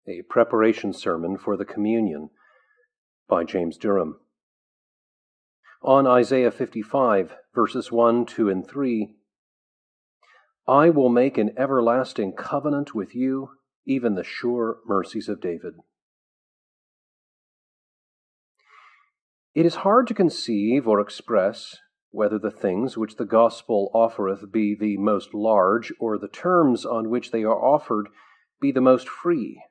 A Preparation Sermon for the Communion by James Durham. On Isaiah 55, verses 1, 2, and 3, I will make an everlasting covenant with you, even the sure mercies of David. It is hard to conceive or express whether the things which the gospel offereth be the most large, or the terms on which they are offered be the most free.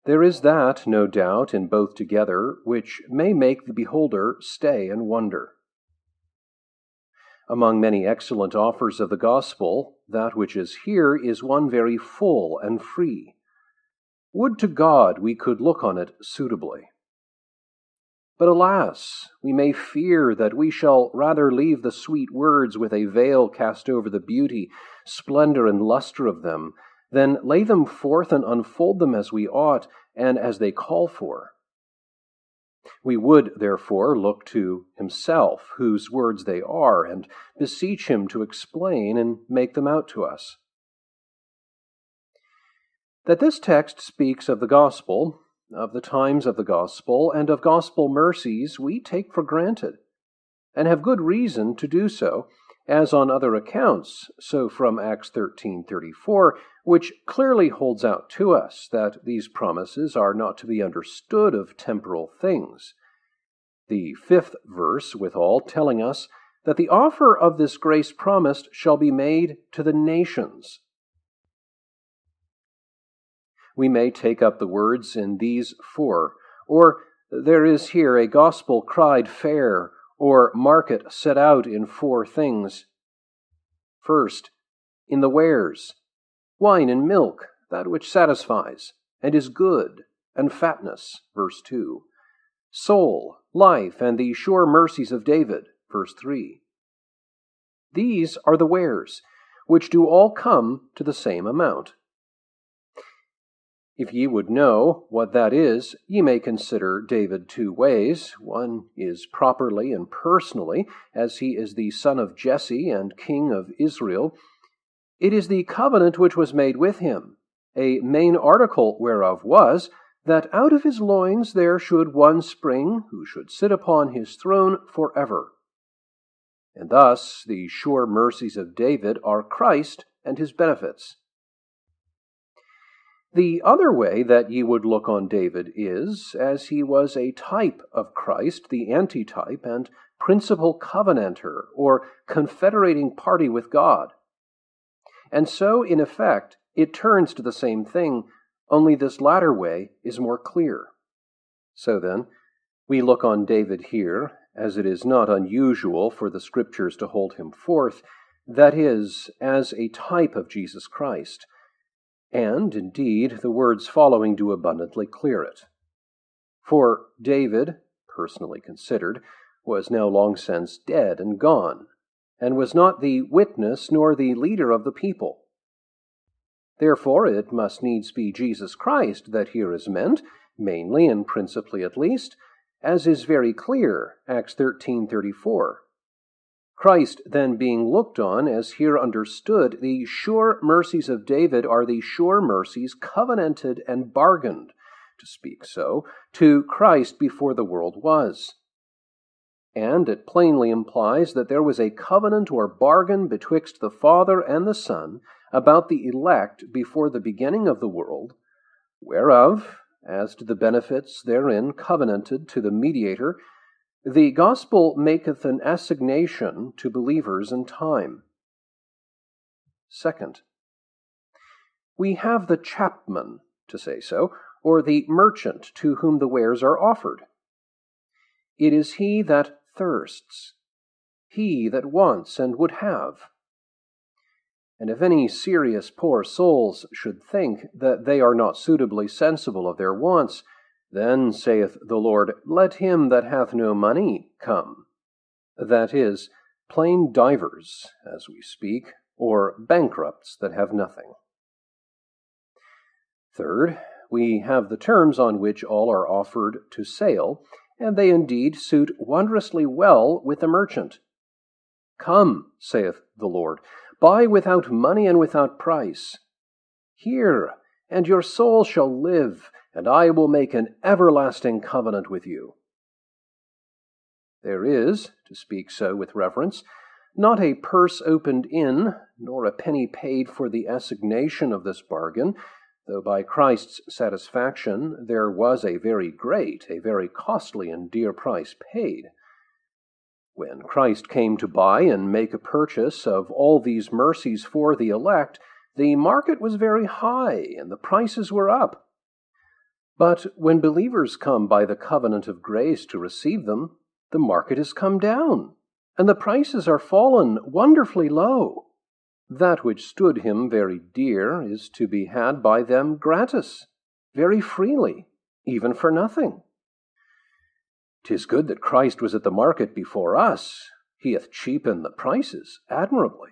There is that, no doubt, in both together, which may make the beholder stay and wonder. Among many excellent offers of the gospel, that which is here is one very full and free. Would to God we could look on it suitably. But alas, we may fear that we shall rather leave the sweet words with a veil cast over the beauty, splendor, and luster of them, then lay them forth and unfold them as we ought, and as they call for. We would, therefore, look to himself, whose words they are, and beseech him to explain and make them out to us. That this text speaks of the gospel, of the times of the gospel, and of gospel mercies, we take for granted, and have good reason to do so, as on other accounts, so from Acts 13:34, which clearly holds out to us that these promises are not to be understood of temporal things. The 5th verse, withal, telling us that the offer of this grace promised shall be made to the nations. We may take up the words in these 4, or there is here a gospel cried fair, or market set out in 4 things. First, in the wares, wine and milk, that which satisfies, and is good, and fatness, verse 2. Soul, life, and the sure mercies of David, verse 3. These are the wares, which do all come to the same amount. If ye would know what that is, ye may consider David 2 ways. One is properly and personally, as he is the son of Jesse and king of Israel. It is the covenant which was made with him, a main article whereof was, that out of his loins there should one spring, who should sit upon his throne forever. And thus the sure mercies of David are Christ and his benefits. The other way that ye would look on David is, as he was a type of Christ, the antitype and principal covenanter, or confederating party with God. And so, in effect, it turns to the same thing, only this latter way is more clear. So then, we look on David here, as it is not unusual for the Scriptures to hold him forth, that is, as a type of Jesus Christ. And, indeed, the words following do abundantly clear it. For David, personally considered, was now long since dead and gone, and was not the witness nor the leader of the people. Therefore, it must needs be Jesus Christ that here is meant, mainly and principally at least, as is very clear, Acts 13:34. Christ then being looked on as here understood, the sure mercies of David are the sure mercies covenanted and bargained, to speak so, to Christ before the world was. And it plainly implies that there was a covenant or bargain betwixt the Father and the Son about the elect before the beginning of the world, whereof, as to the benefits therein covenanted to the mediator, the gospel maketh an assignation to believers in time. Second, we have the chapman, to say so, or the merchant to whom the wares are offered. It is he that thirsts, he that wants and would have. And if any serious poor souls should think that they are not suitably sensible of their wants, then, saith the Lord, let him that hath no money come. That is, plain divers, as we speak, or bankrupts that have nothing. Third, we have the terms on which all are offered to sale, and they indeed suit wondrously well with the merchant. Come, saith the Lord, buy without money and without price. Here, and your soul shall live, and I will make an everlasting covenant with you. There is, to speak so with reverence, not a purse opened in, nor a penny paid for the assignation of this bargain, though by Christ's satisfaction there was a very great, a very costly and dear price paid. When Christ came to buy and make a purchase of all these mercies for the elect, the market was very high and the prices were up. But when believers come by the covenant of grace to receive them, the market has come down, and the prices are fallen wonderfully low. That which stood him very dear is to be had by them gratis, very freely, even for nothing. 'Tis good that Christ was at the market before us. He hath cheapened the prices admirably.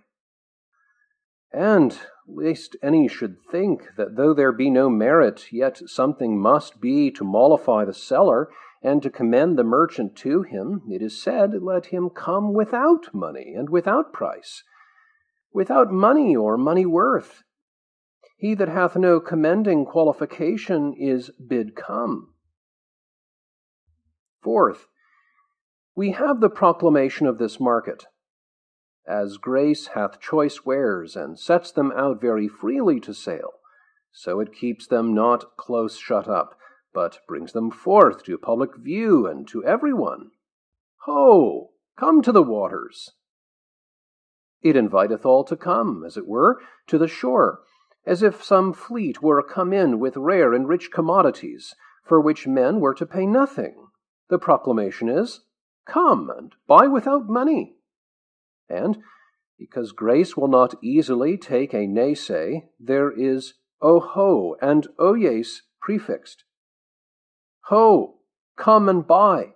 And lest any should think that though there be no merit, yet something must be to mollify the seller and to commend the merchant to him, it is said, let him come without money and without price, without money or money worth. He that hath no commending qualification is bid come. Fourth, we have the proclamation of this market. As grace hath choice wares and sets them out very freely to sale, so it keeps them not close shut up, but brings them forth to public view and to every one. Ho, come to the waters. It inviteth all to come, as it were, to the shore, as if some fleet were come in with rare and rich commodities, for which men were to pay nothing. The proclamation is, come and buy without money. And, because grace will not easily take a naysay, there is oho and oyes prefixed. Ho, come and buy.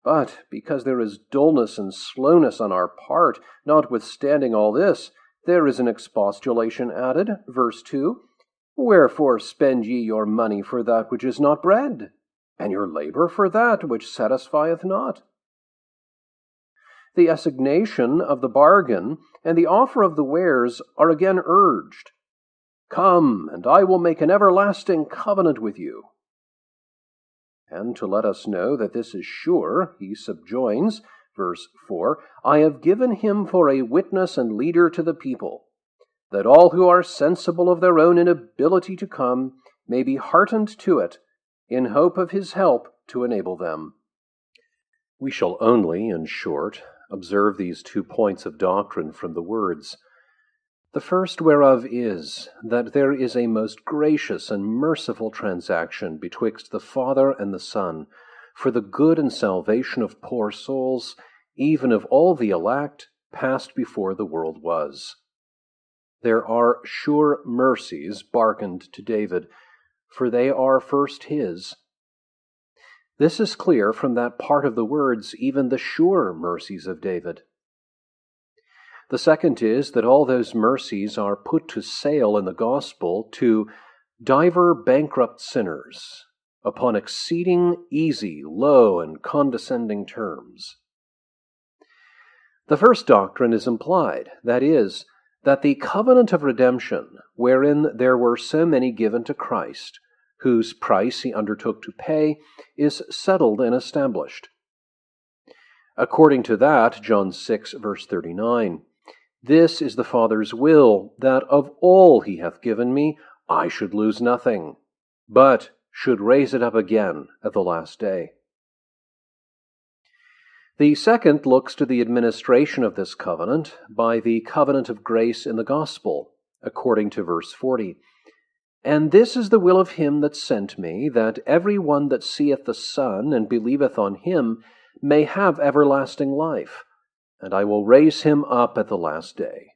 But because there is dullness and slowness on our part, notwithstanding all this, there is an expostulation added, verse 2, Wherefore spend ye your money for that which is not bread, and your labor for that which satisfieth not? The assignation of the bargain and the offer of the wares are again urged. Come, and I will make an everlasting covenant with you. And to let us know that this is sure, he subjoins, verse 4, I have given him for a witness and leader to the people, that all who are sensible of their own inability to come may be heartened to it, in hope of his help to enable them. We shall only, in short, observe these 2 points of doctrine from the words. The first whereof is, that there is a most gracious and merciful transaction betwixt the Father and the Son, for the good and salvation of poor souls, even of all the elect, past before the world was. There are sure mercies bargained to David, for they are first his. This is clear from that part of the words, even the sure mercies of David. The second is that all those mercies are put to sale in the gospel to diver bankrupt sinners upon exceeding easy, low, and condescending terms. The first doctrine is implied, that is, that the covenant of redemption, wherein there were so many given to Christ, whose price he undertook to pay, is settled and established. According to that, John 6, verse 39, This is the Father's will, that of all he hath given me, I should lose nothing, but should raise it up again at the last day. The second looks to the administration of this covenant by the covenant of grace in the gospel, according to verse 40. And this is the will of him that sent me, that every one that seeth the Son and believeth on him may have everlasting life, and I will raise him up at the last day.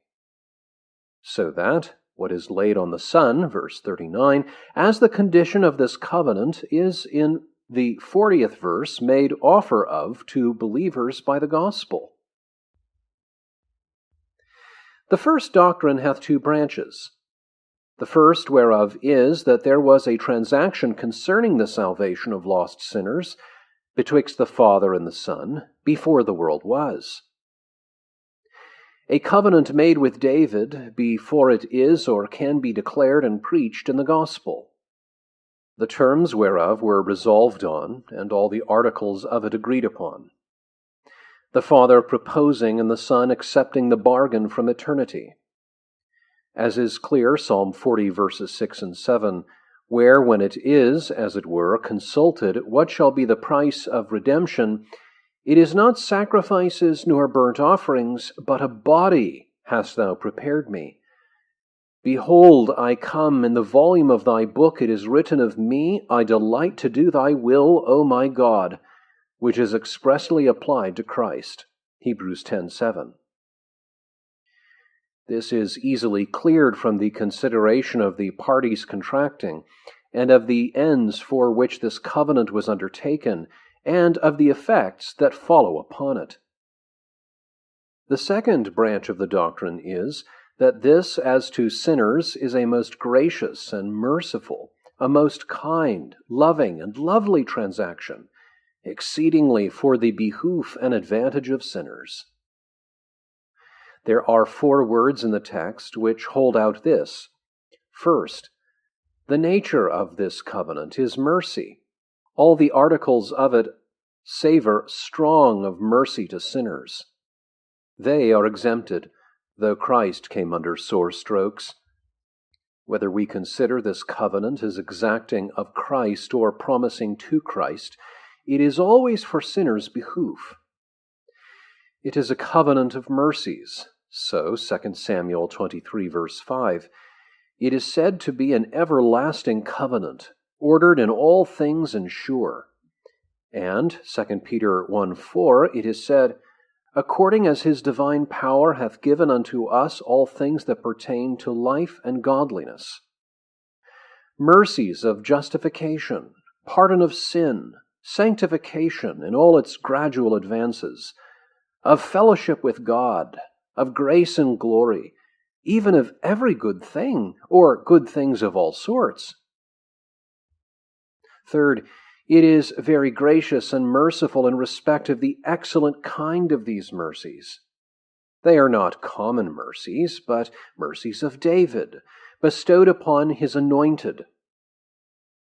So that what is laid on the Son, verse 39, as the condition of this covenant is in the 40th verse made offer of to believers by the gospel. The first doctrine hath 2 branches. The first whereof is that there was a transaction concerning the salvation of lost sinners betwixt the Father and the Son before the world was. A covenant made with David before it is or can be declared and preached in the gospel, the terms whereof were resolved on, and all the articles of it agreed upon. The Father proposing and the Son accepting the bargain from eternity. As is clear, Psalm 40 verses 6 and 7, where, when it is, as it were, consulted, what shall be the price of redemption, it is not sacrifices nor burnt offerings, but a body hast thou prepared me. Behold, I come, in the volume of thy book it is written of me, I delight to do thy will, O my God, which is expressly applied to Christ. Hebrews 10:7. This is easily cleared from the consideration of the parties contracting, and of the ends for which this covenant was undertaken, and of the effects that follow upon it. The second branch of the doctrine is that this, as to sinners, is a most gracious and merciful, a most kind, loving, and lovely transaction, exceedingly for the behoof and advantage of sinners. There are 4 words in the text which hold out this. First, the nature of this covenant is mercy. All the articles of it savor strong of mercy to sinners. They are exempted, though Christ came under sore strokes. Whether we consider this covenant as exacting of Christ or promising to Christ, it is always for sinners' behoof. It is a covenant of mercies. So, 2 Samuel 23 verse 5, it is said to be an everlasting covenant, ordered in all things and sure. And 2 Peter 1:4, it is said, according as his divine power hath given unto us all things that pertain to life and godliness. Mercies of justification, pardon of sin, sanctification in all its gradual advances, of fellowship with God, of grace and glory, even of every good thing, or good things of all sorts. Third, it is very gracious and merciful in respect of the excellent kind of these mercies. They are not common mercies, but mercies of David, bestowed upon his anointed.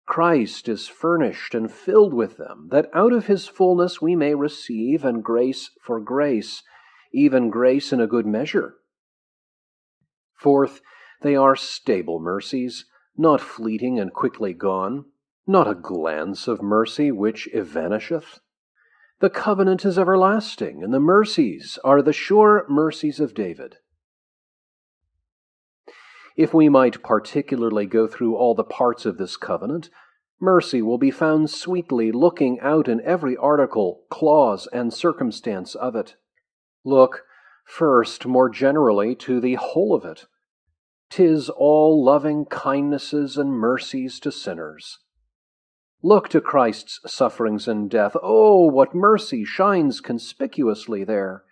Christ is furnished and filled with them, that out of his fullness we may receive, and grace for grace, even grace in a good measure. Fourth, they are stable mercies, not fleeting and quickly gone, not a glance of mercy which evanisheth. The covenant is everlasting, and the mercies are the sure mercies of David. If we might particularly go through all the parts of this covenant, mercy will be found sweetly looking out in every article, clause, and circumstance of it. Look, first, more generally, to the whole of it. 'Tis all loving kindnesses and mercies to sinners. Look to Christ's sufferings and death. Oh, what mercy shines conspicuously there!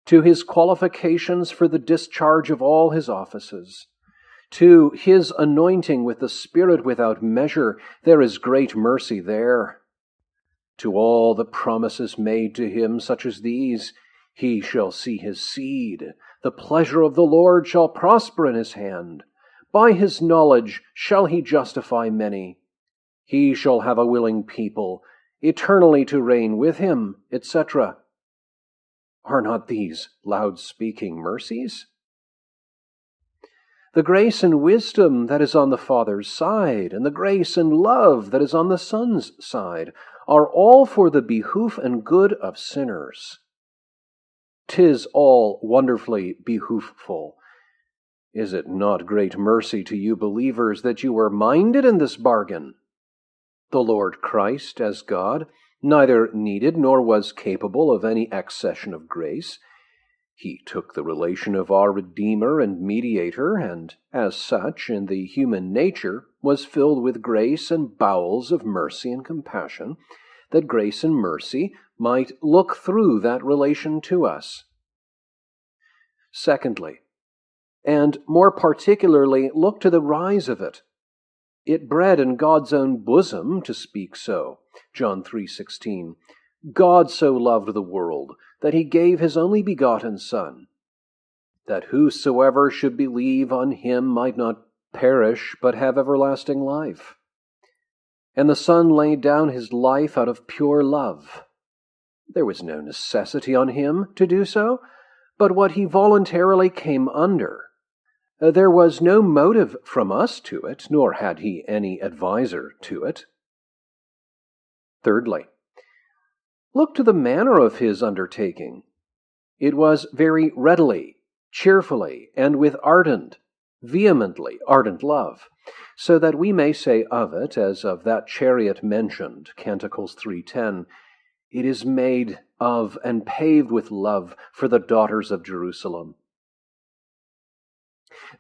To his qualifications for the discharge of all his offices. To his anointing with the Spirit without measure, there is great mercy there. To all the promises made to him, such as these, he shall see his seed. The pleasure of the Lord shall prosper in his hand. By his knowledge shall he justify many. He shall have a willing people, eternally to reign with him, etc. Are not these loud-speaking mercies? The grace and wisdom that is on the Father's side, and the grace and love that is on the Son's side, are all for the behoof and good of sinners. 'Tis all wonderfully behooful. Is it not great mercy to you believers that you were minded in this bargain? The Lord Christ, as God, neither needed nor was capable of any accession of grace. He took the relation of our Redeemer and Mediator, and as such, in the human nature, was filled with grace and bowels of mercy and compassion, that grace and mercy might look through that relation to us. Secondly, and more particularly, look to the rise of it. It bred in God's own bosom to speak so. John 3:16. God so loved the world that he gave his only begotten Son. that whosoever should believe on him might not perish, but have everlasting life. And the Son laid down his life out of pure love. There was no necessity on him to do so, but what he voluntarily came under. There was no motive from us to it, nor had he any adviser to it. Thirdly, look to the manner of his undertaking. It was very readily, cheerfully, and with vehemently ardent love, so that we may say of it, as of that chariot mentioned, Canticles 3:10, it is made of and paved with love for the daughters of Jerusalem.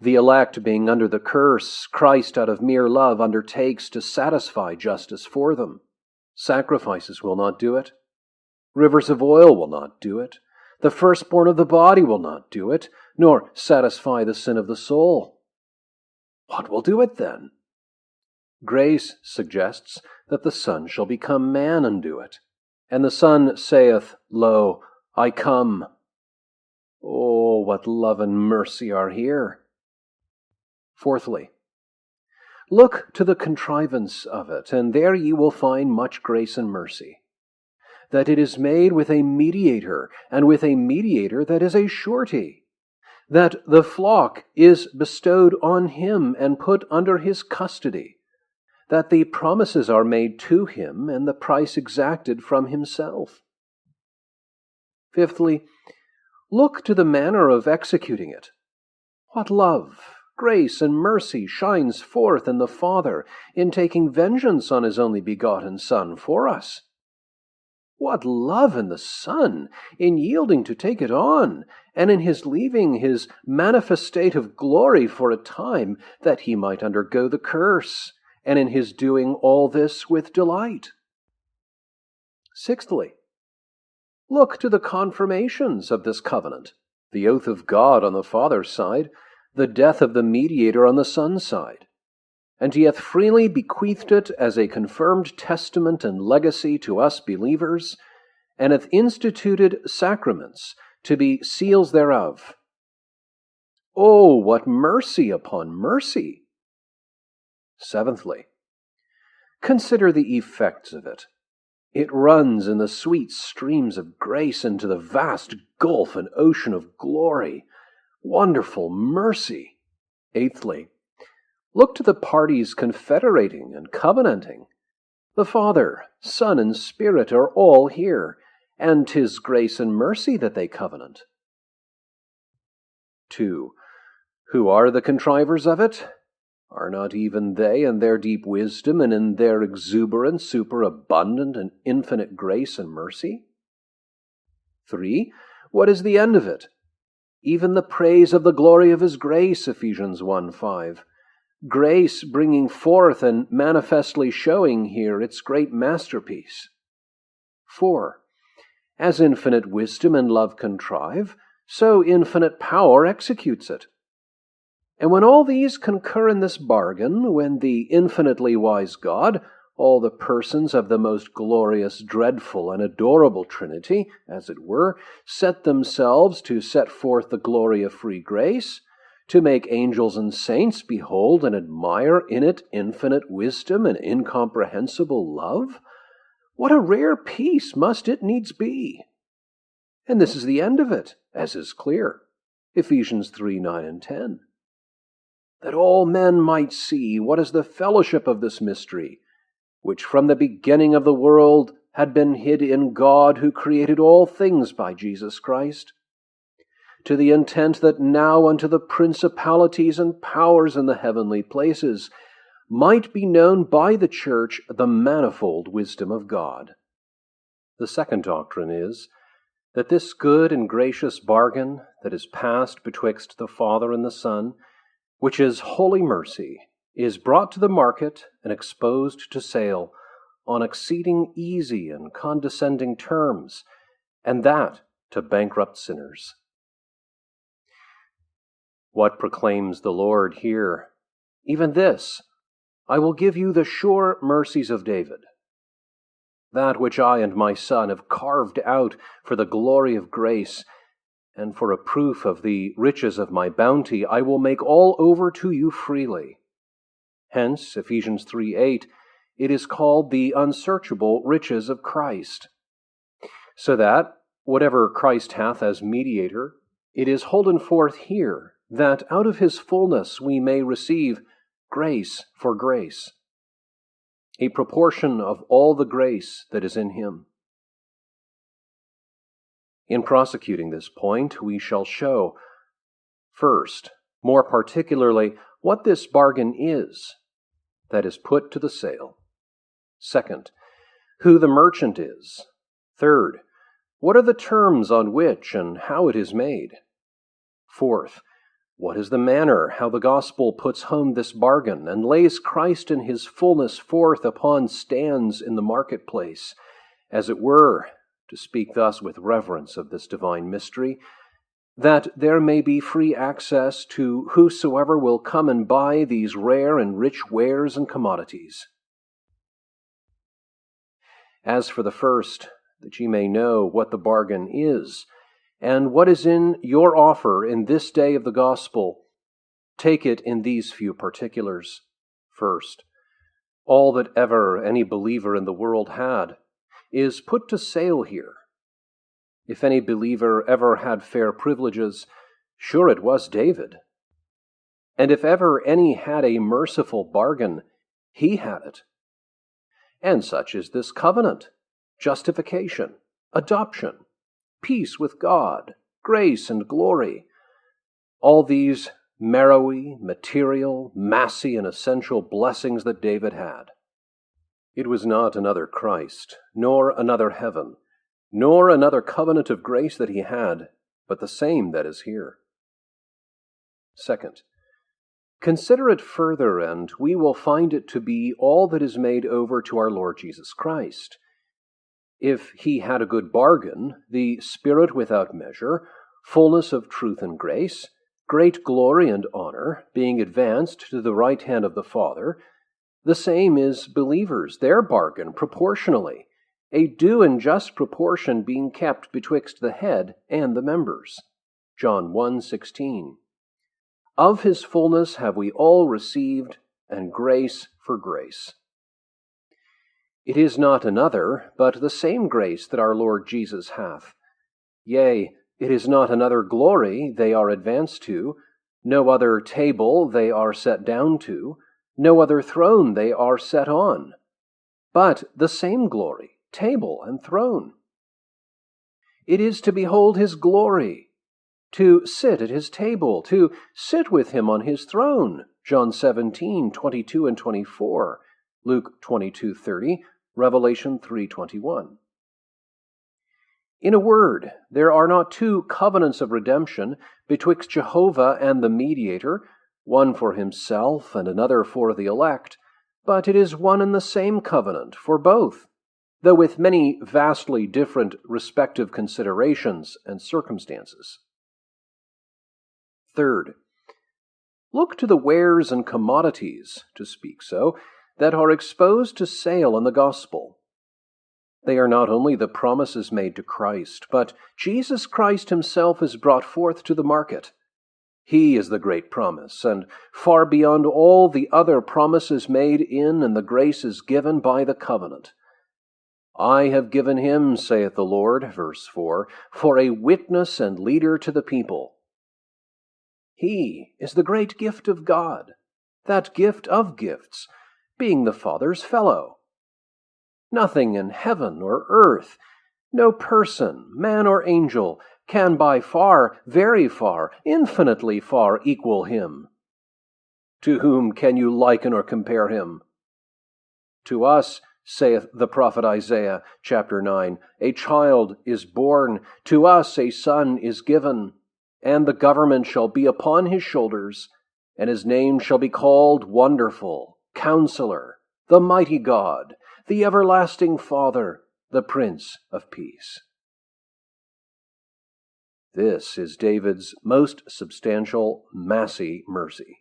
The elect being under the curse, Christ out of mere love undertakes to satisfy justice for them. Sacrifices will not do it. Rivers of oil will not do it. The firstborn of the body will not do it, nor satisfy the sin of the soul. What will do it then? Grace suggests that the Son shall become man and do it. And the Son saith, Lo, I come. Oh, what love and mercy are here! Fourthly, look to the contrivance of it, and there ye will find much grace and mercy. That it is made with a mediator, and with a mediator that is a surety. That the flock is bestowed on him and put under his custody. That the promises are made to him, and the price exacted from himself. Fifthly, look to the manner of executing it. What love, grace, and mercy shines forth in the Father in taking vengeance on his only begotten Son for us. What love in the Son in yielding to take it on, and in his leaving his manifest state of glory for a time, that he might undergo the curse, and in his doing all this with delight. Sixthly, look to the confirmations of this covenant, the oath of God on the Father's side, the death of the mediator on the Son's side. And he hath freely bequeathed it as a confirmed testament and legacy to us believers, and hath instituted sacraments to be seals thereof. Oh, what mercy upon mercy! Seventhly, consider the effects of it. It runs in the sweet streams of grace into the vast gulf and ocean of glory. Wonderful mercy! Eighthly, look to the parties confederating and covenanting. The Father, Son, and Spirit are all here, and 'tis grace and mercy that they covenant. 2. Who are the contrivers of it? Are not even they in their deep wisdom and in their exuberant, superabundant, and infinite grace and mercy? 3. What is the end of it? Even the praise of the glory of his grace, Ephesians 1:5. Grace bringing forth and manifestly showing here its great masterpiece. 4. As infinite wisdom and love contrive, so infinite power executes it. And when all these concur in this bargain, when the infinitely wise God, all the persons of the most glorious, dreadful, and adorable Trinity, as it were, set themselves to set forth the glory of free grace, to make angels and saints behold and admire in it infinite wisdom and incomprehensible love, what a rare piece must it needs be! And this is the end of it, as is clear. Ephesians 3:9 and 10. That all men might see what is the fellowship of this mystery, which from the beginning of the world had been hid in God, who created all things by Jesus Christ, to the intent that now unto the principalities and powers in the heavenly places might be known by the church the manifold wisdom of God. The second doctrine is that this good and gracious bargain that is passed betwixt the Father and the Son, which is holy mercy, is brought to the market and exposed to sale on exceeding easy and condescending terms, and that to bankrupt sinners. What proclaims the Lord here? Even this, I will give you the sure mercies of David. That which I and my son have carved out for the glory of grace, and for a proof of the riches of my bounty, I will make all over to you freely. Hence, Ephesians 3:8, it is called the unsearchable riches of Christ. So that, whatever Christ hath as mediator, it is holden forth here, that out of his fullness we may receive grace for grace, a proportion of all the grace that is in him. In prosecuting this point, we shall show, first, more particularly, what this bargain is that is put to the sale. Second, who the merchant is. Third, what are the terms on which and how it is made. Fourth, what is the manner how the gospel puts home this bargain and lays Christ in his fullness forth upon stands in the marketplace, as it were, to speak thus with reverence of this divine mystery, that there may be free access to whosoever will come and buy these rare and rich wares and commodities. As for the first, that ye may know what the bargain is, and what is in your offer in this day of the gospel, take it in these few particulars. First, all that ever any believer in the world had is put to sale here. If any believer ever had fair privileges, sure it was David. And if ever any had a merciful bargain, he had it. And such is this covenant, justification, adoption, peace with God, grace and glory. All these marrowy, material, massy, and essential blessings that David had. It was not another Christ, nor another heaven, nor another covenant of grace that he had, but the same that is here. Second, consider it further, and we will find it to be all that is made over to our Lord Jesus Christ. If he had a good bargain, the Spirit without measure, fullness of truth and grace, great glory and honor, being advanced to the right hand of the Father, the same is believers, their bargain proportionally, a due and just proportion being kept betwixt the head and the members. John 1:16. Of his fullness have we all received, and grace for grace. It is not another, but the same grace that our Lord Jesus hath. Yea, it is not another glory they are advanced to, no other table they are set down to, no other throne they are set on, but the same glory, table and throne. It is to behold his glory, to sit at his table, to sit with him on his throne. John 17:22 and 24, Luke 22:30, Revelation 3:21. In a word, there are not two covenants of redemption betwixt Jehovah and the mediator, one for himself and another for the elect, but it is one and the same covenant for both, though with many vastly different respective considerations and circumstances. Third, look to the wares and commodities, to speak so, that are exposed to sale in the gospel. They are not only the promises made to Christ, but Jesus Christ himself is brought forth to the market. He is the great promise, and far beyond all the other promises made in and the graces given by the covenant. I have given him, saith the Lord, verse 4, for a witness and leader to the people. He is the great gift of God, that gift of gifts, being the Father's fellow. Nothing in heaven or earth, no person, man or angel, can by far, very far, infinitely far equal him. To whom can you liken or compare him? To us, saith the prophet Isaiah, chapter 9, a child is born, to us a son is given, and the government shall be upon his shoulders, and his name shall be called Wonderful, Counselor, the Mighty God, the Everlasting Father, the Prince of Peace. This is David's most substantial, massy mercy.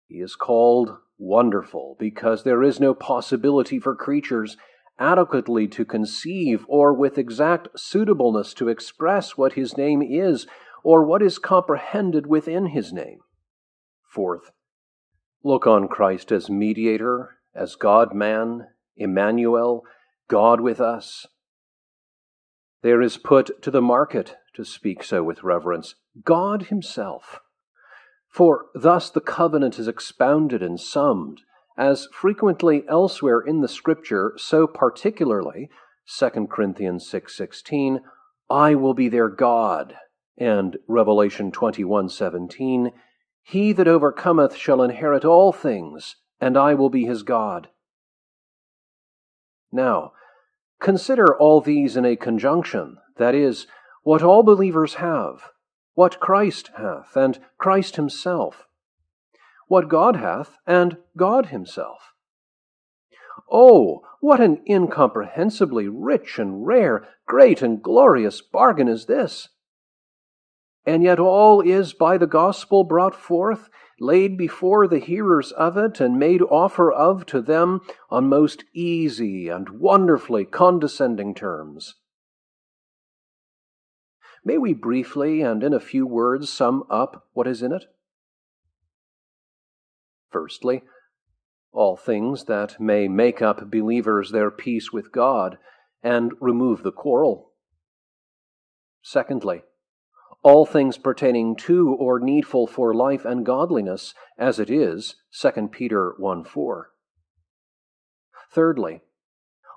He is called Wonderful because there is no possibility for creatures adequately to conceive or with exact suitableness to express what his name is or what is comprehended within his name. Fourth, look on Christ as mediator, as God-man, Emmanuel, God with us. There is put to the market, to speak so with reverence, God himself. For thus the covenant is expounded and summed, as frequently elsewhere in the Scripture, so particularly, 2 Corinthians 6:16, I will be their God, and Revelation 21:17, he that overcometh shall inherit all things, and I will be his God. Now, consider all these in a conjunction, that is, what all believers have, what Christ hath, and Christ himself, what God hath, and God himself. Oh, what an incomprehensibly rich and rare, great and glorious bargain is this! And yet all is by the gospel brought forth, laid before the hearers of it, and made offer of to them on most easy and wonderfully condescending terms. May we briefly and in a few words sum up what is in it? Firstly, all things that may make up believers their peace with God and remove the quarrel. Secondly, all things pertaining to or needful for life and godliness, as it is, 2 Peter 1:4. Thirdly,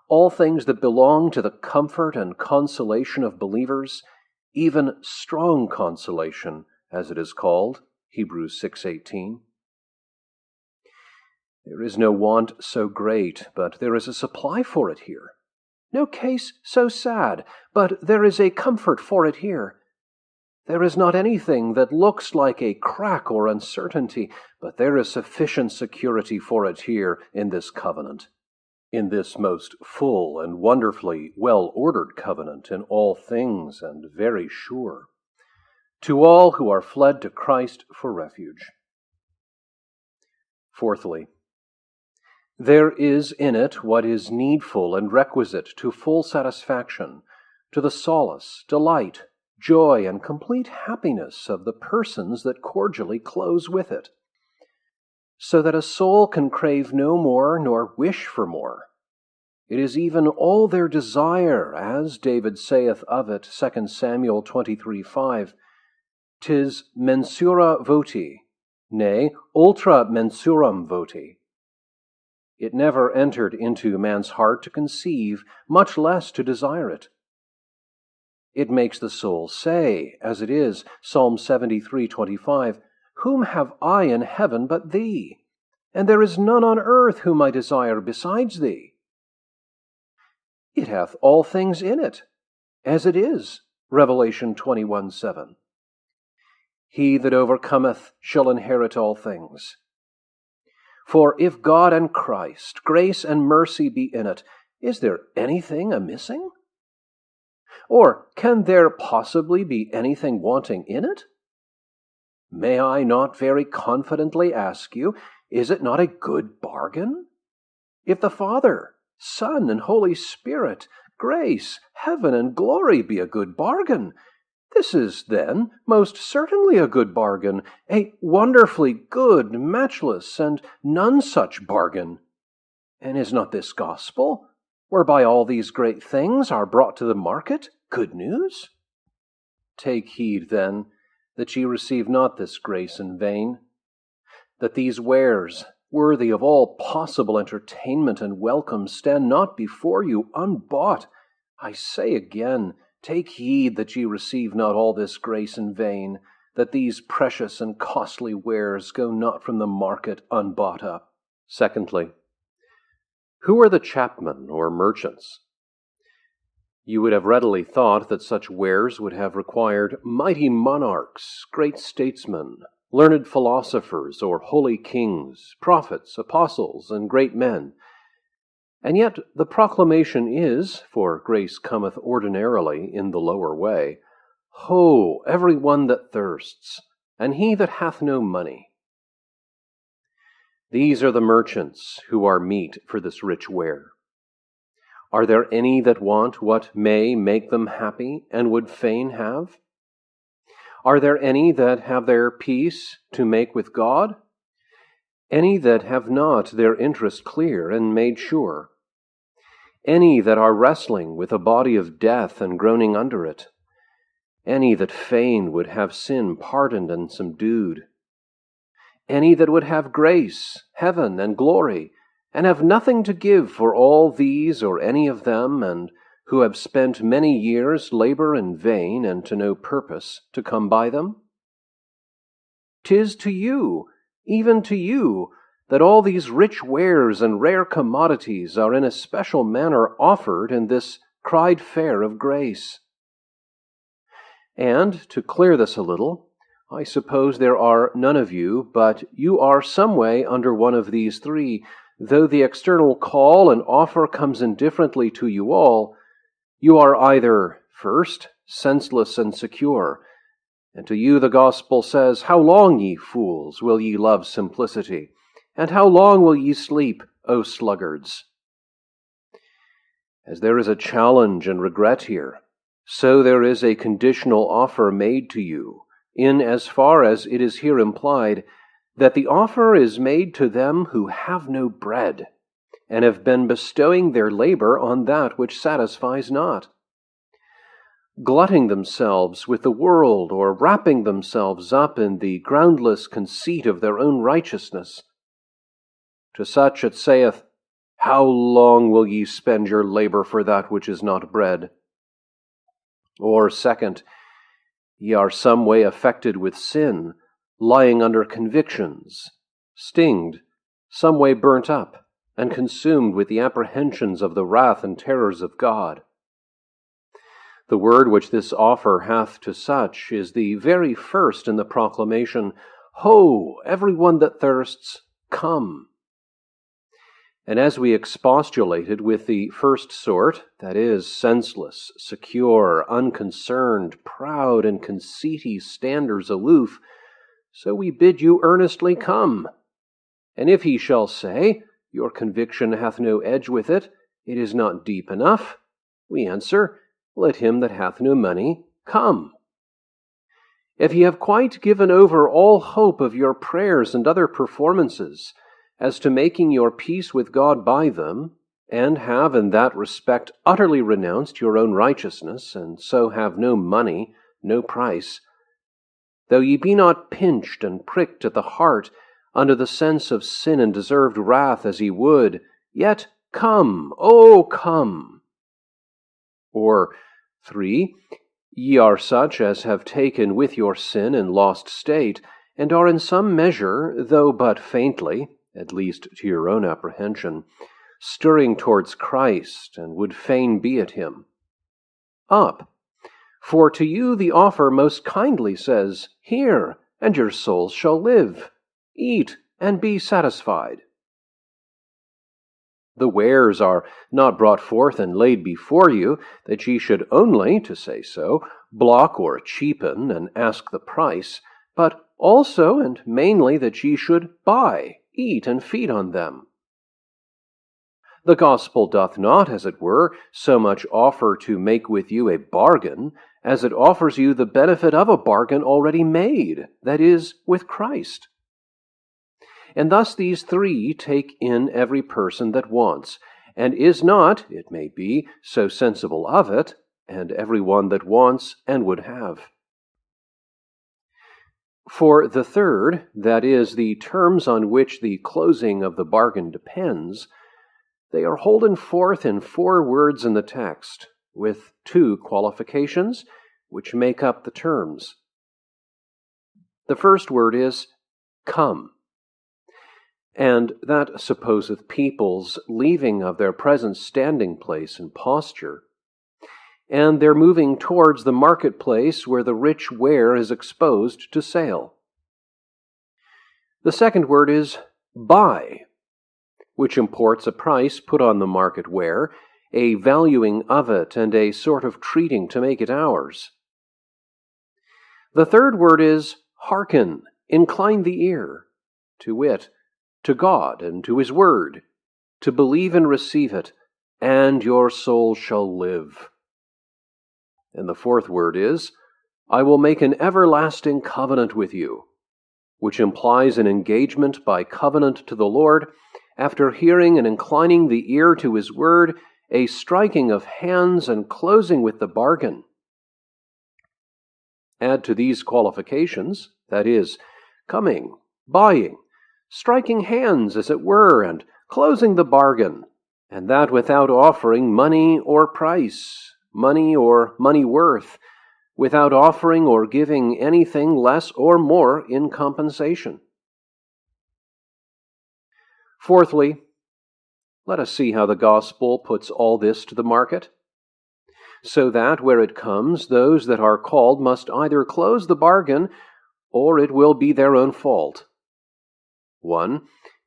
all things that belong to the comfort and consolation of believers, even strong consolation, as it is called, Hebrews 6:18. There is no want so great, but there is a supply for it here. No case so sad, but there is a comfort for it here. There is not anything that looks like a crack or uncertainty, but there is sufficient security for it here in this covenant, in this most full and wonderfully well-ordered covenant in all things and very sure, to all who are fled to Christ for refuge. Fourthly, there is in it what is needful and requisite to full satisfaction, to the solace, delight, joy, and complete happiness of the persons that cordially close with it, so that a soul can crave no more nor wish for more. It is even all their desire, as David saith of it, 2 Samuel 23:5, 'tis mensura voti, nay, ultra mensuram voti. It never entered into man's heart to conceive, much less to desire it. It makes the soul say, as it is, Psalm 73:25, whom have I in heaven but thee? And there is none on earth whom I desire besides thee. It hath all things in it, as it is, Revelation 21:7. He that overcometh shall inherit all things. For if God and Christ, grace and mercy be in it, is there anything amiss? Or can there possibly be anything wanting in it? May I not very confidently ask you, is it not a good bargain? If the Father, Son, and Holy Spirit, grace, heaven, and glory be a good bargain, this is, then, most certainly a good bargain, a wonderfully good, matchless, and none such bargain. And is not this gospel, whereby all these great things are brought to the market, good news? Take heed, then, that ye receive not this grace in vain, that these wares, worthy of all possible entertainment and welcome, stand not before you unbought. I say again, take heed that ye receive not all this grace in vain, that these precious and costly wares go not from the market unbought up. Secondly, who are the chapmen or merchants? You would have readily thought that such wares would have required mighty monarchs, great statesmen, learned philosophers, or holy kings, prophets, apostles, and great men. And yet the proclamation is, for grace cometh ordinarily in the lower way, Ho, every one that thirsts, and he that hath no money. These are the merchants who are meet for this rich ware. Are there any that want what may make them happy, and would fain have? Are there any that have their peace to make with God? Any that have not their interest clear and made sure? Any that are wrestling with a body of death and groaning under it? Any that fain would have sin pardoned and subdued? Any that would have grace, heaven, and glory, and have nothing to give for all these or any of them, and who have spent many years labor in vain and to no purpose to come by them? 'Tis to you, even to you, that all these rich wares and rare commodities are in a special manner offered in this cried fair of grace. And, to clear this a little, I suppose there are none of you, but you are some way under one of these three, though the external call and offer comes indifferently to you all. You are either, first, senseless and secure, and to you the gospel says, How long, ye fools, will ye love simplicity? And how long will ye sleep, O sluggards? As there is a challenge and regret here, so there is a conditional offer made to you, in as far as it is here implied, that the offer is made to them who have no bread, and have been bestowing their labor on that which satisfies not, glutting themselves with the world, or wrapping themselves up in the groundless conceit of their own righteousness. To such it saith, How long will ye spend your labor for that which is not bread? Or second, ye are some way affected with sin, lying under convictions, stinged, some way burnt up, and consumed with the apprehensions of the wrath and terrors of God. The word which this offer hath to such is the very first in the proclamation, Ho, every one that thirsts, come. And as we expostulated with the first sort, that is, senseless, secure, unconcerned, proud, and conceity standers aloof, so we bid you earnestly come. And if he shall say, Your conviction hath no edge with it, it is not deep enough, we answer, Let him that hath no money come. If ye have quite given over all hope of your prayers and other performances, as to making your peace with God by them, and have in that respect utterly renounced your own righteousness, and so have no money, no price, though ye be not pinched and pricked at the heart under the sense of sin and deserved wrath as ye would, yet come, O come. Or 3, ye are such as have taken with your sin in lost state, and are in some measure, though but faintly, at least to your own apprehension, stirring towards Christ, and would fain be at him. Up, for to you the offer most kindly says, Hear, and your souls shall live. Eat, and be satisfied. The wares are not brought forth and laid before you, that ye should only, to say so, block or cheapen and ask the price, but also and mainly that ye should buy, eat, and feed on them. The gospel doth not, as it were, so much offer to make with you a bargain, as it offers you the benefit of a bargain already made, that is, with Christ. And thus these three take in every person that wants, and is not, it may be, so sensible of it, and every one that wants and would have. For the third, that is, the terms on which the closing of the bargain depends, they are holden forth in 4 words in the text, with 2 qualifications, which make up the terms. The first word is, come, and that supposeth people's leaving of their present standing place and posture, and their moving towards the marketplace where the rich ware is exposed to sale. The second word is buy, which imports a price put on the market ware, a valuing of it, and a sort of treating to make it ours. The third word is hearken, incline the ear, to wit, to God and to his word, to believe and receive it, and your soul shall live. And the fourth word is, I will make an everlasting covenant with you, which implies an engagement by covenant to the Lord, after hearing and inclining the ear to his word, a striking of hands and closing with the bargain. Add to these qualifications, that is, coming, buying, striking hands, as it were, and closing the bargain, and that without offering money or price, money or money worth, without offering or giving anything less or more in compensation. Fourthly, let us see how the gospel puts all this to the market, so that where it comes, those that are called must either close the bargain, or it will be their own fault. 1.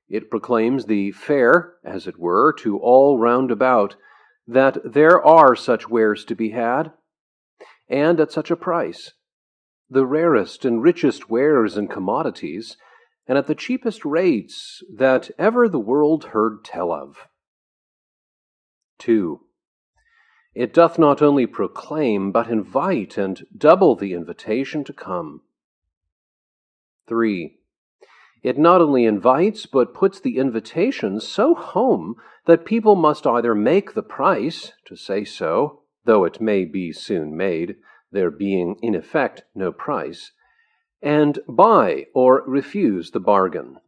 It proclaims the fair, as it were, to all round about, that there are such wares to be had, and at such a price, the rarest and richest wares and commodities, and at the cheapest rates that ever the world heard tell of. 2. It doth not only proclaim, but invite and double the invitation to come. 3. It not only invites, but puts the invitation so home that people must either make the price, to say so, though it may be soon made, there being in effect no price, and buy or refuse the bargain.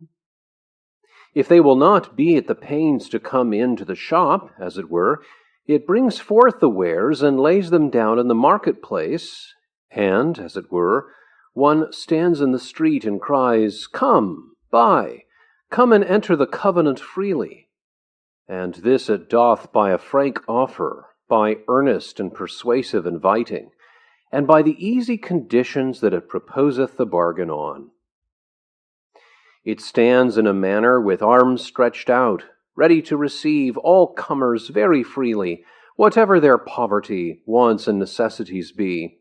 If they will not be at the pains to come into the shop, as it were, it brings forth the wares and lays them down in the marketplace, and, as it were, one stands in the street and cries, Come, buy, come and enter the covenant freely. And this it doth by a frank offer, by earnest and persuasive inviting, and by the easy conditions that it proposeth the bargain on. It stands in a manner with arms stretched out, ready to receive all comers very freely, whatever their poverty, wants, and necessities be.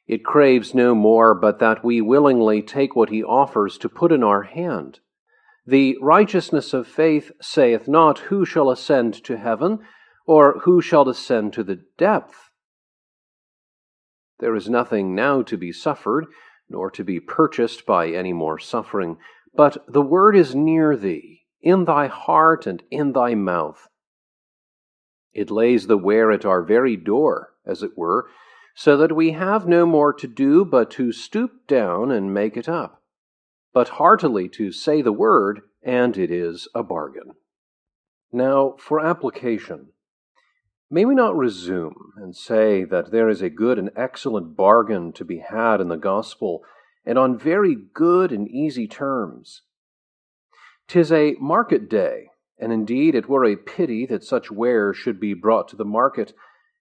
It craves no more but that we willingly take what he offers to put in our hand. The righteousness of faith saith not, Who shall ascend to heaven, or who shall descend to the depth? There is nothing now to be suffered, nor to be purchased by any more suffering, but the word is near thee, in thy heart and in thy mouth. It lays the ware at our very door, as it were, so that we have no more to do but to stoop down and make it up, but heartily to say the word, and it is a bargain. Now, for application, may we not resume and say that there is a good and excellent bargain to be had in the gospel, and on very good and easy terms? 'Tis a market day, and indeed it were a pity that such wares should be brought to the market,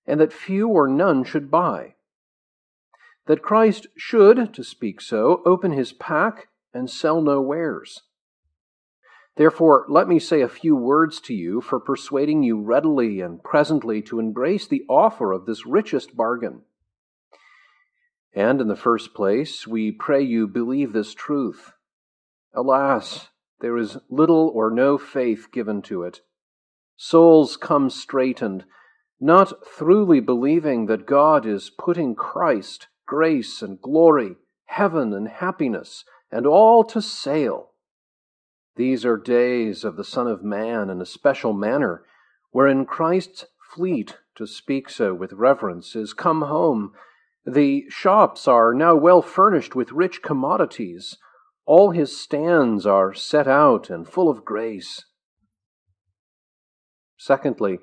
and that few or none should buy. That Christ should, to speak so, open his pack and sell no wares. Therefore, let me say a few words to you for persuading you readily and presently to embrace the offer of this richest bargain. And in the first place, we pray you believe this truth. Alas, there is little or no faith given to it. Souls come straitened, not throughly believing that God is putting Christ, grace and glory, heaven and happiness, and all to sale. These are days of the Son of Man in a special manner, wherein Christ's fleet, to speak so with reverence, is come home. The shops are now well furnished with rich commodities. All his stands are set out and full of grace. Secondly,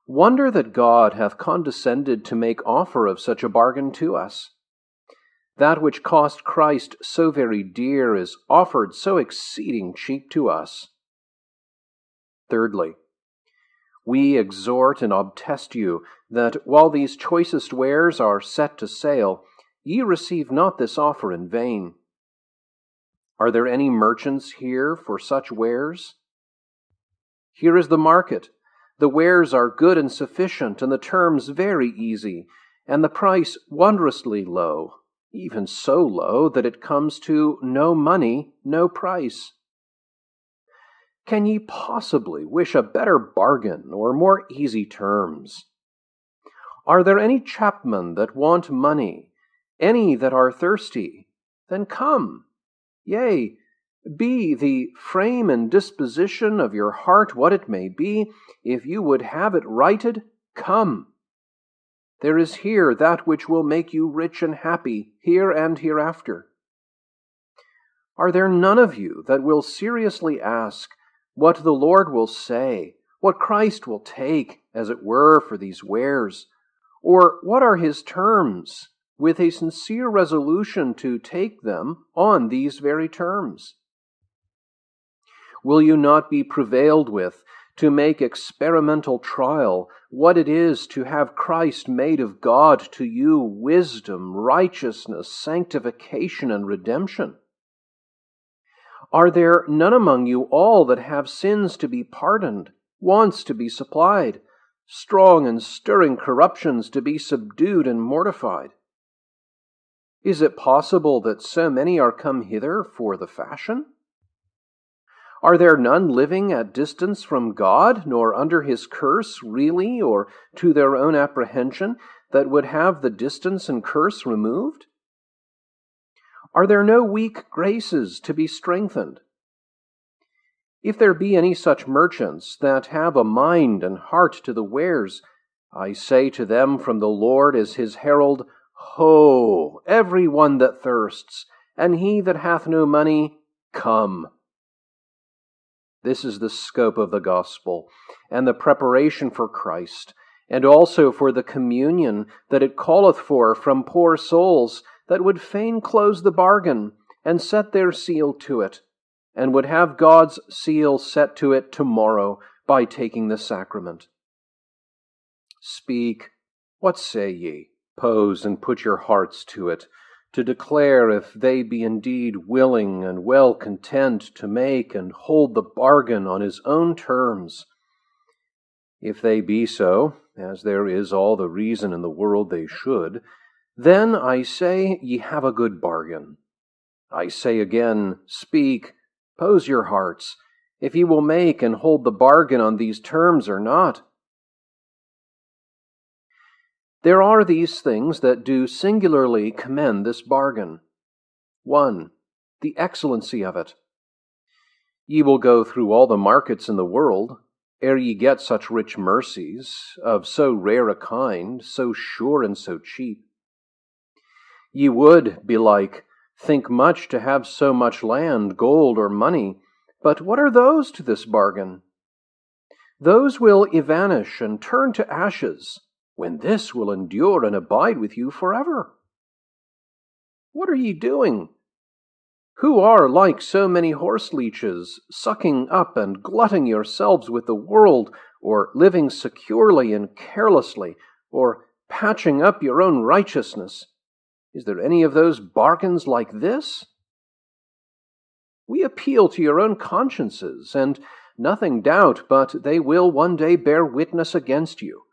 wonder that God hath condescended to make offer of such a bargain to us. That which cost Christ so very dear is offered so exceeding cheap to us. Thirdly, we exhort and obtest you that while these choicest wares are set to sale, ye receive not this offer in vain. Are there any merchants here for such wares? Here is the market. The wares are good and sufficient, and the terms very easy, and the price wondrously low, even so low that it comes to no money, no price. Can ye possibly wish a better bargain or more easy terms? Are there any chapmen that want money, any that are thirsty? Then come. Yea, be the frame and disposition of your heart what it may be, if you would have it righted, come. There is here that which will make you rich and happy, here and hereafter. Are there none of you that will seriously ask what the Lord will say, what Christ will take, as it were, for these wares, or what are his terms, with a sincere resolution to take them on these very terms? Will you not be prevailed with to make experimental trial what it is to have Christ made of God to you wisdom, righteousness, sanctification, and redemption? Are there none among you all that have sins to be pardoned, wants to be supplied, strong and stirring corruptions to be subdued and mortified? Is it possible that so many are come hither for the fashion? Are there none living at distance from God, nor under his curse really, or to their own apprehension, that would have the distance and curse removed? Are there no weak graces to be strengthened? If there be any such merchants that have a mind and heart to the wares, I say to them from the Lord as his herald, Ho, every one that thirsts, and he that hath no money, come. This is the scope of the gospel, and the preparation for Christ, and also for the communion that it calleth for from poor souls that would fain close the bargain and set their seal to it, and would have God's seal set to it tomorrow by taking the sacrament. Speak, what say ye? Pose and put your hearts to it, to declare if they be indeed willing and well content to make and hold the bargain on his own terms. If they be so, as there is all the reason in the world they should, then I say ye have a good bargain. I say again, speak, pose your hearts, if ye will make and hold the bargain on these terms or not. There are these things that do singularly commend this bargain. 1. The excellency of it. Ye will go through all the markets in the world, ere ye get such rich mercies, of so rare a kind, so sure and so cheap. Ye would, belike, think much to have so much land, gold, or money, but what are those to this bargain? Those will evanish and turn to ashes, when this will endure and abide with you forever. What are ye doing? Who are like so many horse leeches, sucking up and glutting yourselves with the world, or living securely and carelessly, or patching up your own righteousness? Is there any of those bargains like this? We appeal to your own consciences, and nothing doubt but they will one day bear witness against you,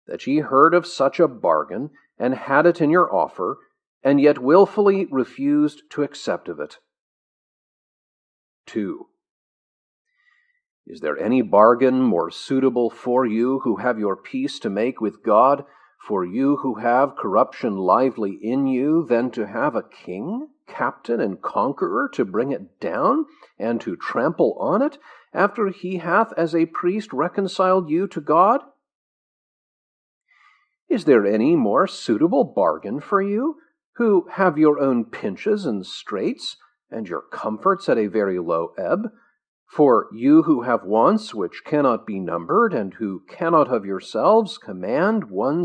that ye heard of such a bargain, and had it in your offer, and yet willfully refused to accept of it. 2. Is there any bargain more suitable for you who have your peace to make with God, for you who have corruption lively in you, than to have a king, captain, and conqueror to bring it down, and to trample on it, after he hath as a priest reconciled you to God? Is there any more suitable bargain for you, who have your own pinches and straits, and your comforts at a very low ebb, for you who have wants which cannot be numbered, and who cannot of yourselves command one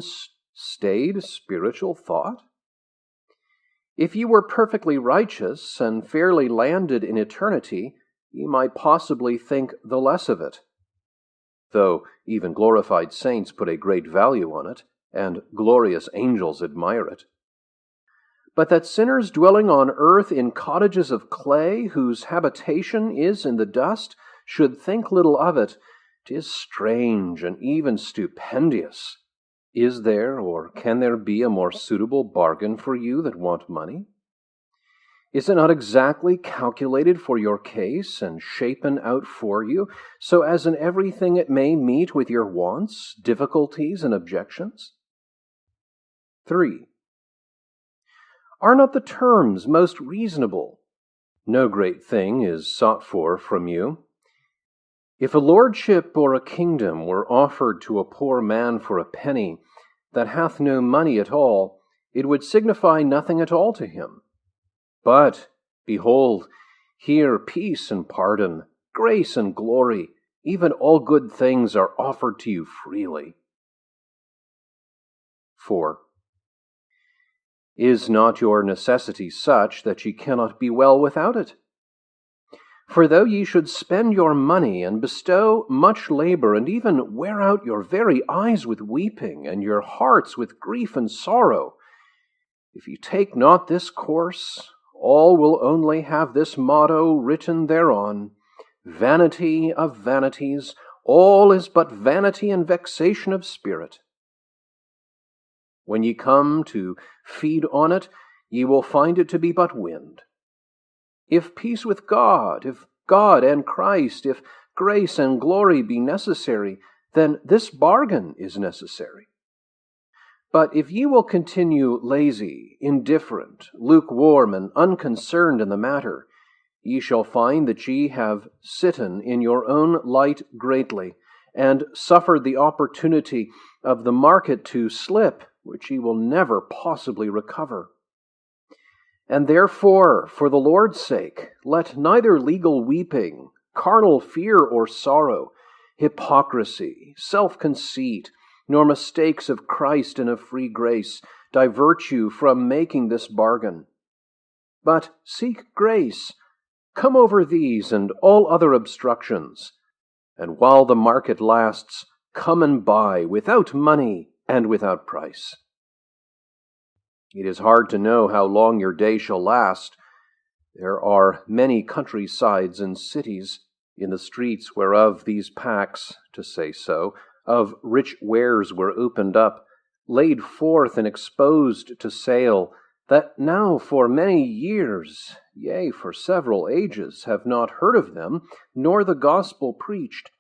staid spiritual thought? If you were perfectly righteous and fairly landed in eternity, you might possibly think the less of it, though even glorified saints put a great value on it, and glorious angels admire it. But that sinners dwelling on earth in cottages of clay, whose habitation is in the dust, should think little of it, 'tis strange and even stupendious. Is there, or can there be, a more suitable bargain for you that want money? Is it not exactly calculated for your case and shapen out for you, so as in everything it may meet with your wants, difficulties, and objections? 3. Are not the terms most reasonable? No great thing is sought for from you. If a lordship or a kingdom were offered to a poor man for a penny, that hath no money at all, it would signify nothing at all to him. But, behold, here peace and pardon, grace and glory, even all good things are offered to you freely. 4. Is not your necessity such that ye cannot be well without it? For though ye should spend your money and bestow much labor, and even wear out your very eyes with weeping, and your hearts with grief and sorrow, if ye take not this course, all will only have this motto written thereon: Vanity of vanities, all is but vanity and vexation of spirit. When ye come to feed on it, ye will find it to be but wind. If peace with God, if God and Christ, if grace and glory be necessary, then this bargain is necessary. But if ye will continue lazy, indifferent, lukewarm, and unconcerned in the matter, ye shall find that ye have sitten in your own light greatly, and suffered the opportunity of the market to slip, which ye will never possibly recover. And therefore, for the Lord's sake, let neither legal weeping, carnal fear or sorrow, hypocrisy, self-conceit, nor mistakes of Christ and of free grace divert you from making this bargain. But seek grace, come over these and all other obstructions, and while the market lasts, come and buy without money and without price. It is hard to know how long your day shall last. There are many countrysides and cities, in the streets whereof these packs, to say so, of rich wares were opened up, laid forth and exposed to sale, that now for many years, yea, for several ages, have not heard of them, nor the gospel preached.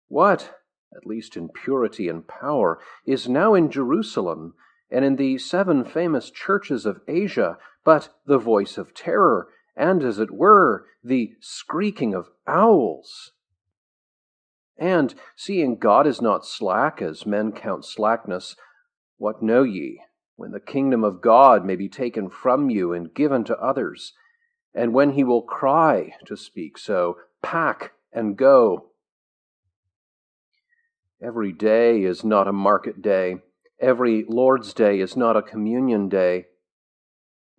What, at least in purity and power, is now in Jerusalem, and in the 7 famous churches of Asia, but the voice of terror, and, as it were, the squeaking of owls. And, seeing God is not slack, as men count slackness, what know ye, when the kingdom of God may be taken from you and given to others, and when he will cry, to speak so, pack and go? Every day is not a market day. Every Lord's Day is not a communion day.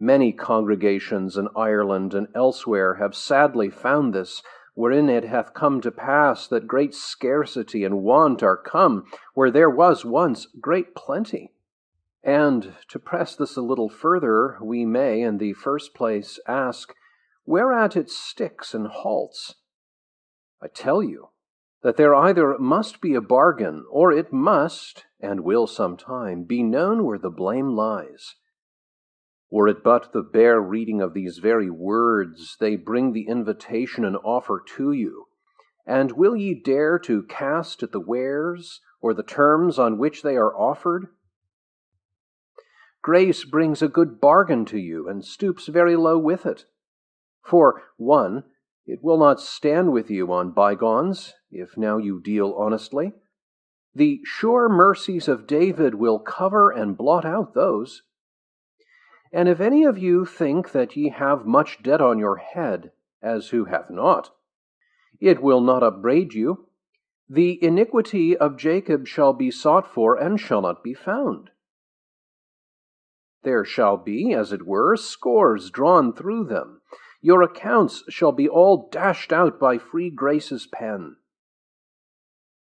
Many congregations in Ireland and elsewhere have sadly found this, wherein it hath come to pass that great scarcity and want are come, where there was once great plenty. And, to press this a little further, we may, in the first place, ask, whereat it sticks and halts? I tell you, that there either must be a bargain, or it must, and will sometime, be known where the blame lies. Were it but the bare reading of these very words, they bring the invitation and offer to you. And will ye dare to cast at the wares, or the terms on which they are offered? Grace brings a good bargain to you, and stoops very low with it. For, 1, it will not stand with you on bygones, if now you deal honestly. The sure mercies of David will cover and blot out those. And if any of you think that ye have much debt on your head, as who hath not, it will not upbraid you. The iniquity of Jacob shall be sought for, and shall not be found. There shall be, as it were, scores drawn through them. Your accounts shall be all dashed out by free grace's pen.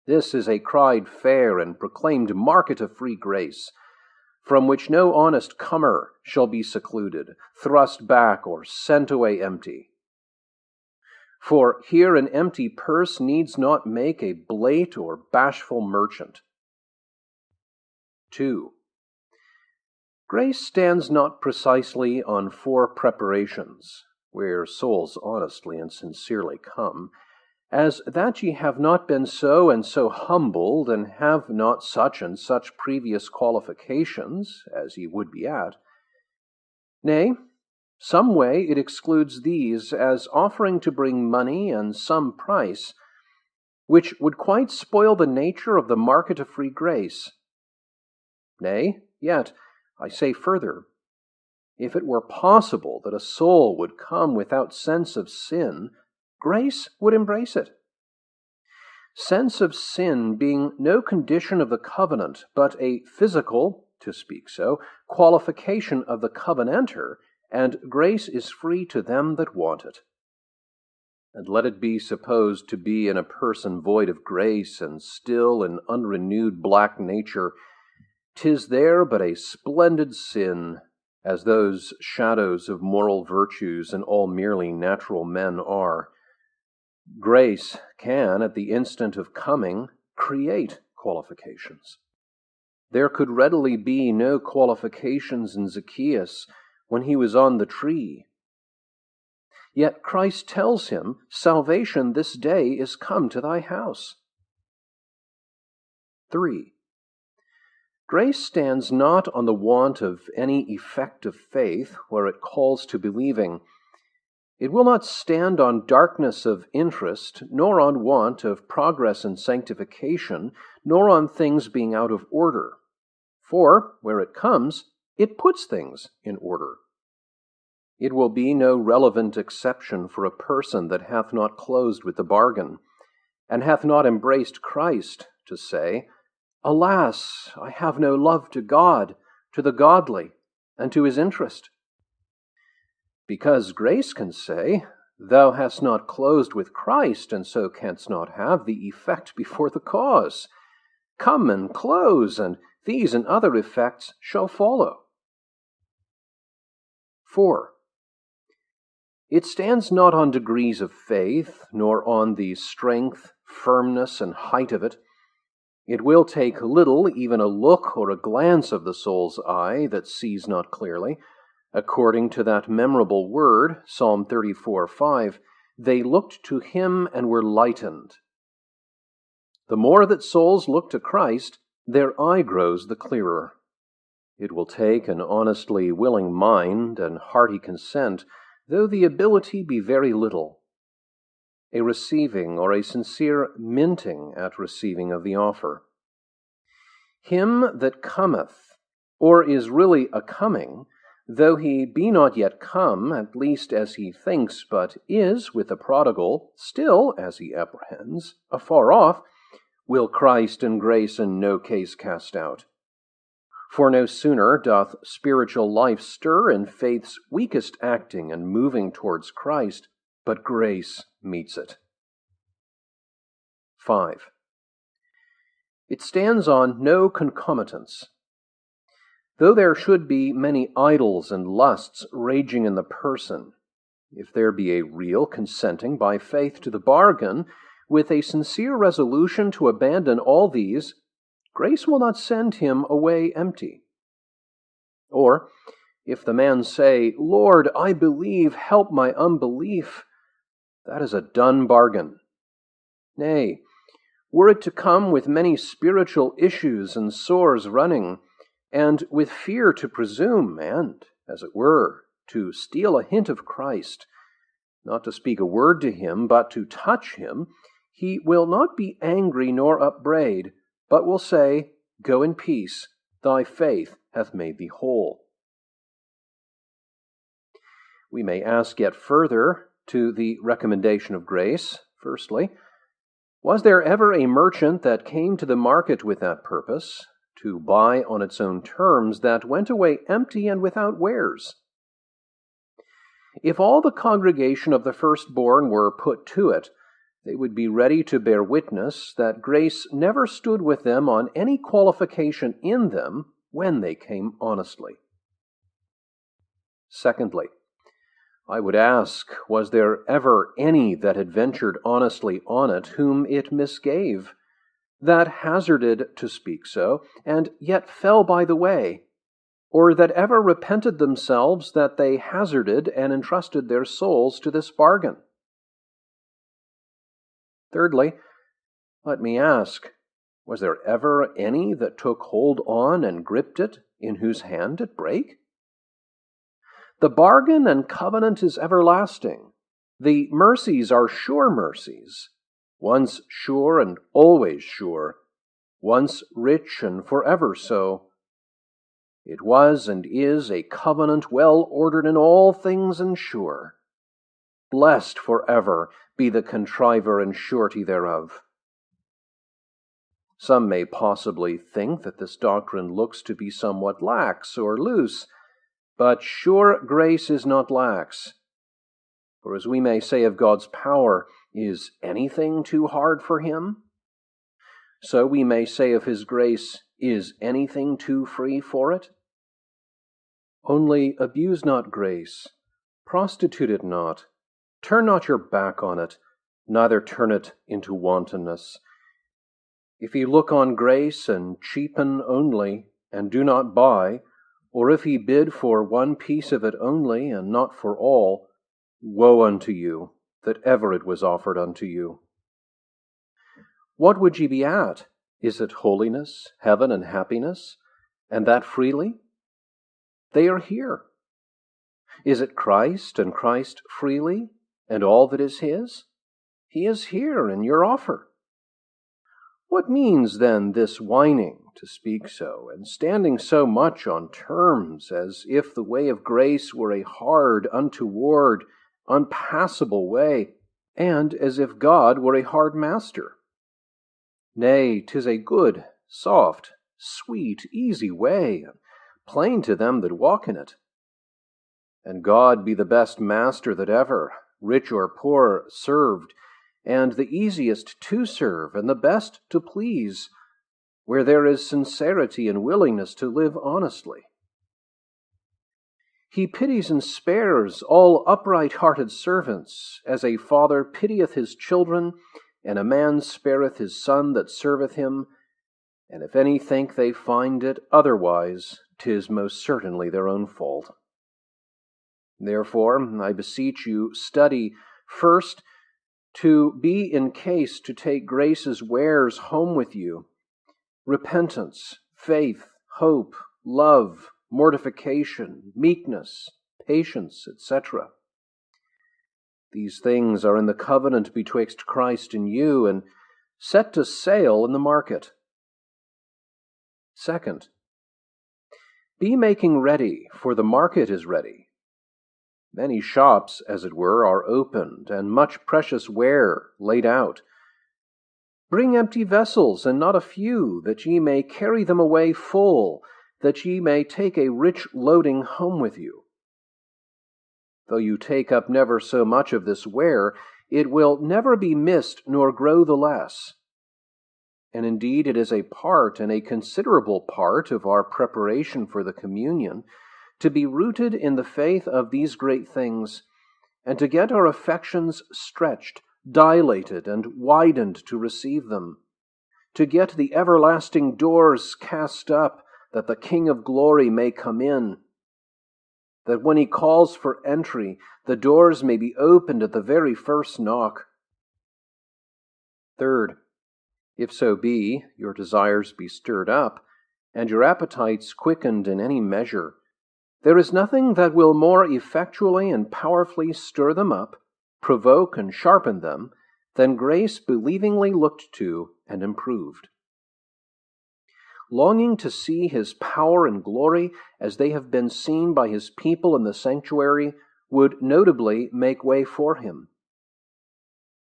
This is a cried fair and proclaimed market of free grace, from which no honest comer shall be secluded, thrust back, or sent away empty. For here an empty purse needs not make a blate or bashful merchant. 2. Grace stands not precisely on four preparations, where souls honestly and sincerely come, as that ye have not been so and so humbled, and have not such and such previous qualifications, as ye would be at. Nay, some way it excludes these, as offering to bring money and some price, which would quite spoil the nature of the market of free grace. Nay, yet, I say further, if it were possible that a soul would come without sense of sin, grace would embrace it. Sense of sin being no condition of the covenant, but a physical, to speak so, qualification of the covenanter, and grace is free to them that want it. And let it be supposed to be in a person void of grace and still in unrenewed black nature, 'tis there but a splendid sin, as those shadows of moral virtues in all merely natural men are. Grace can, at the instant of coming, create qualifications. There could readily be no qualifications in Zacchaeus when he was on the tree. Yet Christ tells him, salvation this day is come to thy house. 3. Grace stands not on the want of any effect of faith where it calls to believing. It will not stand on darkness of interest, nor on want of progress and sanctification, nor on things being out of order. For, where it comes, it puts things in order. It will be no relevant exception for a person that hath not closed with the bargain, and hath not embraced Christ, to say, Alas, I have no love to God, to the godly, and to his interest. Because grace can say, Thou hast not closed with Christ, and so canst not have the effect before the cause. Come and close, and these and other effects shall follow. 4. It stands not on degrees of faith, nor on the strength, firmness, and height of it. It will take little, even a look or a glance of the soul's eye that sees not clearly, according to that memorable word, Psalm 34:5, they looked to him and were lightened. The more that souls look to Christ, their eye grows the clearer. It will take an honestly willing mind and hearty consent, though the ability be very little, a receiving or a sincere minting at receiving of the offer. Him that cometh, or is really a coming, though he be not yet come, at least as he thinks, but is with the prodigal, still, as he apprehends, afar off, will Christ and grace in no case cast out. For no sooner doth spiritual life stir in faith's weakest acting and moving towards Christ, but grace meets it. 5. It stands on no concomitants. Though there should be many idols and lusts raging in the person, if there be a real consenting by faith to the bargain, with a sincere resolution to abandon all these, grace will not send him away empty. Or, if the man say, Lord, I believe, help my unbelief, that is a done bargain. Nay, were it to come with many spiritual issues and sores running, and with fear to presume, and, as it were, to steal a hint of Christ, not to speak a word to him, but to touch him, he will not be angry nor upbraid, but will say, Go in peace, thy faith hath made thee whole. We may ask yet further to the recommendation of grace. Firstly, was there ever a merchant that came to the market with that purpose, to buy on its own terms, that went away empty and without wares? If all the congregation of the firstborn were put to it, they would be ready to bear witness that grace never stood with them on any qualification in them when they came honestly. Secondly, I would ask, was there ever any that had ventured honestly on it whom it misgave, that hazarded, to speak so, and yet fell by the way, or that ever repented themselves that they hazarded and entrusted their souls to this bargain? Thirdly, let me ask, was there ever any that took hold on and gripped it, in whose hand it brake? The bargain and covenant is everlasting. The mercies are sure mercies, once sure and always sure, once rich and forever so. It was and is a covenant well ordered in all things and sure. Blessed forever be the contriver and surety thereof. Some may possibly think that this doctrine looks to be somewhat lax or loose, but sure grace is not lax. For as we may say of God's power, is anything too hard for him? So we may say of his grace, is anything too free for it? Only abuse not grace, prostitute it not, turn not your back on it, neither turn it into wantonness. If he look on grace and cheapen only, and do not buy, or if he bid for one piece of it only, and not for all, woe unto you, that ever it was offered unto you. What would ye be at? Is it holiness, heaven, and happiness, and that freely? They are here. Is it Christ, and Christ freely, and all that is his? He is here in your offer. What means then this whining, to speak so, and standing so much on terms, as if the way of grace were a hard, untoward, unpassable way, and as if God were a hard master? Nay, 'tis a good, soft, sweet, easy way, and plain to them that walk in it. And God be the best master that ever, rich or poor, served, and the easiest to serve, and the best to please, where there is sincerity and willingness to live honestly. He pities and spares all upright-hearted servants, as a father pitieth his children, and a man spareth his son that serveth him. And if any think they find it otherwise, 'tis most certainly their own fault. Therefore, I beseech you, study first to be in case to take grace's wares home with you: repentance, faith, hope, love, mortification, meekness, patience, etc. These things are in the covenant betwixt Christ and you, and set to sale in the market. Second, be making ready, for the market is ready. Many shops, as it were, are opened, and much precious ware laid out. Bring empty vessels, and not a few, that ye may carry them away full, that ye may take a rich loading home with you. Though you take up never so much of this ware, it will never be missed nor grow the less. And indeed it is a part, and a considerable part, of our preparation for the communion, to be rooted in the faith of these great things, and to get our affections stretched, dilated, and widened to receive them, to get the everlasting doors cast up, that the King of glory may come in, that when he calls for entry, the doors may be opened at the very first knock. Third, if so be your desires be stirred up, and your appetites quickened in any measure, there is nothing that will more effectually and powerfully stir them up, provoke and sharpen them, than grace believingly looked to and improved. Longing to see his power and glory as they have been seen by his people in the sanctuary would notably make way for him.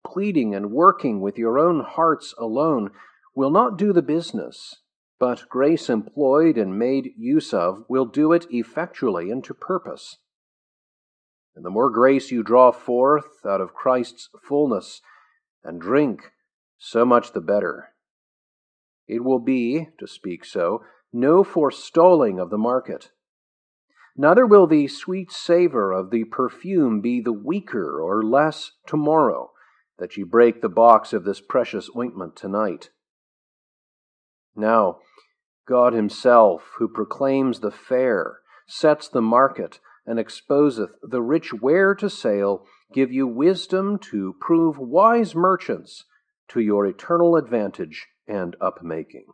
Pleading and working with your own hearts alone will not do the business, but grace employed and made use of will do it effectually and to purpose. And the more grace you draw forth out of Christ's fullness and drink, so much the better. It will be, to speak so, no forestalling of the market. Neither will the sweet savor of the perfume be the weaker or less tomorrow, that ye break the box of this precious ointment tonight. Now, God himself, who proclaims the fair, sets the market, and exposeth the rich where to sail, give you wisdom to prove wise merchants to your eternal advantage and upmaking.